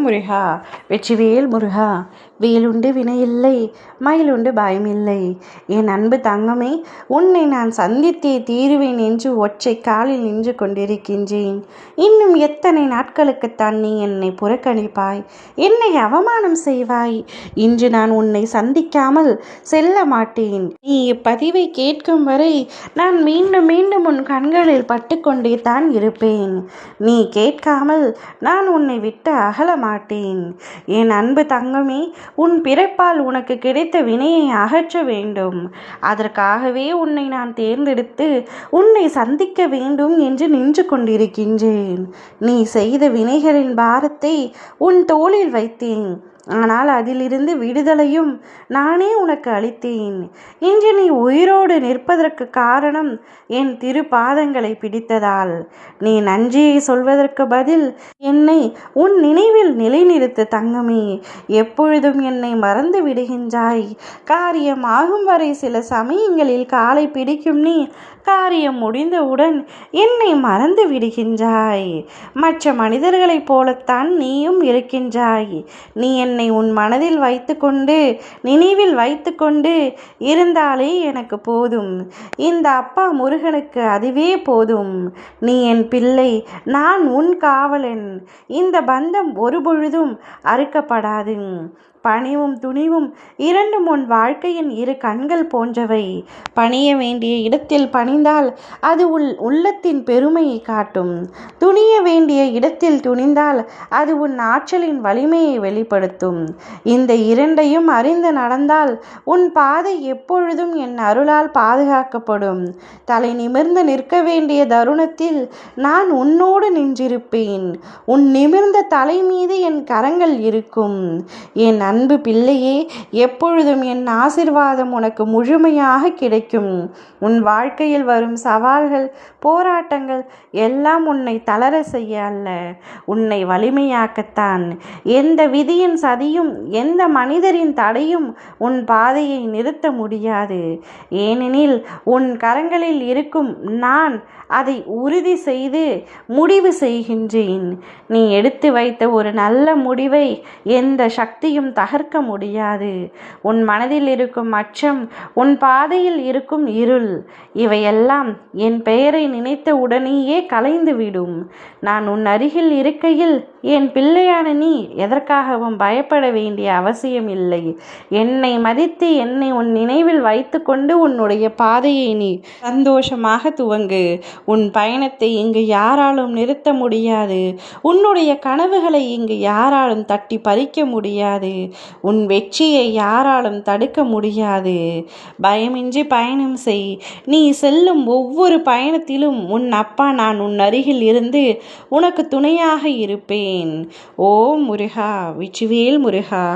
முருகா, வெற்றிவேல் முருகா. வேலுண்டு வினையில்லை, மயிலுண்டு பயமில்லை. என் அன்பு தங்கமே, உன்னை நான் சந்தித்தே தீருவேன் என்று ஒற்றை காலில் நின்று கொண்டிருக்கின்றேன். இன்னும் எத்தனை நாட்களுக்குத்தான் நீ என்னை புறக்கணிப்பாய், என்னை அவமானம் செய்வாய்? இன்று நான் உன்னை சந்திக்காமல் செல்ல மாட்டேன். நீ இப்பதிவை கேட்கும் வரை நான் மீண்டும் மீண்டும் உன் கண்களில் பட்டுக்கொண்டே தான் இருப்பேன். நீ கேட்காமல் நான் உன்னை விட்டு அகல மாட்டேன். என் அன்பு தங்கமே, உன் பிறப்பால் உனக்கு கிடைத்த வினையை அகற்ற வேண்டும். அதற்காகவே உன்னை நான் தேர்ந்தெடுத்து உன்னை சந்திக்க வேண்டும் என்று நின்று கொண்டிருக்கின்றேன். நீ செய்த வினைகளின் பாரத்தை உன் தோளில் வைத்தேன். ஆனால் அதிலிருந்து விடுதலையும் நானே உனக்கு அளித்தேன். இன்று நீ உயிரோடு நிற்பதற்கு காரணம் என் திருப்பாதங்களை பிடித்ததால். நீ நன்றியை சொல்வதற்கு பதில் என்னை உன் நினைவில் நிலைநிறுத்து தங்கமே. எப்பொழுதும் என்னை மறந்து விடுகின்றாய். காரியம் ஆகும் வரை சில சமயங்களில் காலை பிடிக்கும் நீ காரியம் முடிந்தவுடன் என்னை மறந்து விடுகின்றாய். மற்ற மனிதர்களைப் போலத்தான் நீயும் இருக்கின்றாய். நீ என்னை உன் மனதில் வைத்துக்கொண்டு நினைவில் வைத்துக்கொண்டு இருந்தாலே எனக்கு போதும். இந்த அப்பா முருகனுக்கு அதுவே போதும். நீ என் பிள்ளை, நான் உன் காவலன். இந்த பந்தம் ஒருபொழுதும் அறுக்கப்படாது. பணிவும் துணிவும் இரண்டும் உன் வாழ்க்கையின் இரு கண்கள் போன்றவை. பணிய வேண்டிய இடத்தில் பணிந்தால் அது உள்ளத்தின் பெருமையை காட்டும். துணிய வேண்டிய இடத்தில் துணிந்தால் அது உன் ஆற்றலின் வலிமையை வெளிப்படுத்தும். இந்த இரண்டையும் அறிந்து நடந்தால் உன் பாதை எப்பொழுதும் என் அருளால் பாதுகாக்கப்படும். தலை நிமிர்ந்து நிற்க வேண்டிய தருணத்தில் நான் உன்னோடு நின்றிருப்பேன். உன் நிமிர்ந்த தலை மீது என் கரங்கள் இருக்கும். என் அன்பு பிள்ளையே, எப்பொழுதும் என் ஆசிர்வாதம் உனக்கு முழுமையாக கிடைக்கும். உன் வாழ்க்கையில் வரும் சவால்கள், போராட்டங்கள் எல்லாம் உன்னை தளர செய்ய அல்ல, உன்னை வலிமையாக்கத்தான். எந்த விதியின் சதியும் எந்த மனிதரின் தடையும் உன் பாதையை நிறுத்த முடியாது. ஏனெனில் உன் கரங்களில் இருக்கும் நான் அதை உறுதி செய்து முடிவு செய்கின்றேன். நீ எடுத்து வைத்த ஒரு நல்ல முடிவை எந்த சக்தியும் தகர்க்க முடியாது. உன் மனதில் இருக்கும் அச்சம், உன் பாதையில் இருக்கும் இருள், இவையெல்லாம் என் பெயரை நினைத்த உடனேயே கலைந்துவிடும். நான் உன் அருகில் இருக்கையில் என் பிள்ளையான நீ எதற்காகவும் பயப்பட வேண்டிய அவசியம் இல்லை. என்னை மதித்து என்னை உன் நினைவில் வைத்து கொண்டு உன்னுடைய பாதையை நீ சந்தோஷமாக துவங்கு. உன் பயணத்தை இங்கு யாராலும் நிறுத்த முடியாது. உன்னுடைய கனவுகளை இங்கு யாராலும் தட்டி பறிக்க முடியாது. உன் வெற்றியை யாராலும் தடுக்க முடியாது. பயமின்றி பயணம் செய். நீ செல்லும் ஒவ்வொரு பயணத்திலும் உன் அப்பா நான் உன் அருகில் இருந்து உனக்கு துணையாக இருப்பேன். ஓம் முருகா, வெற்றிவேல் முருகா.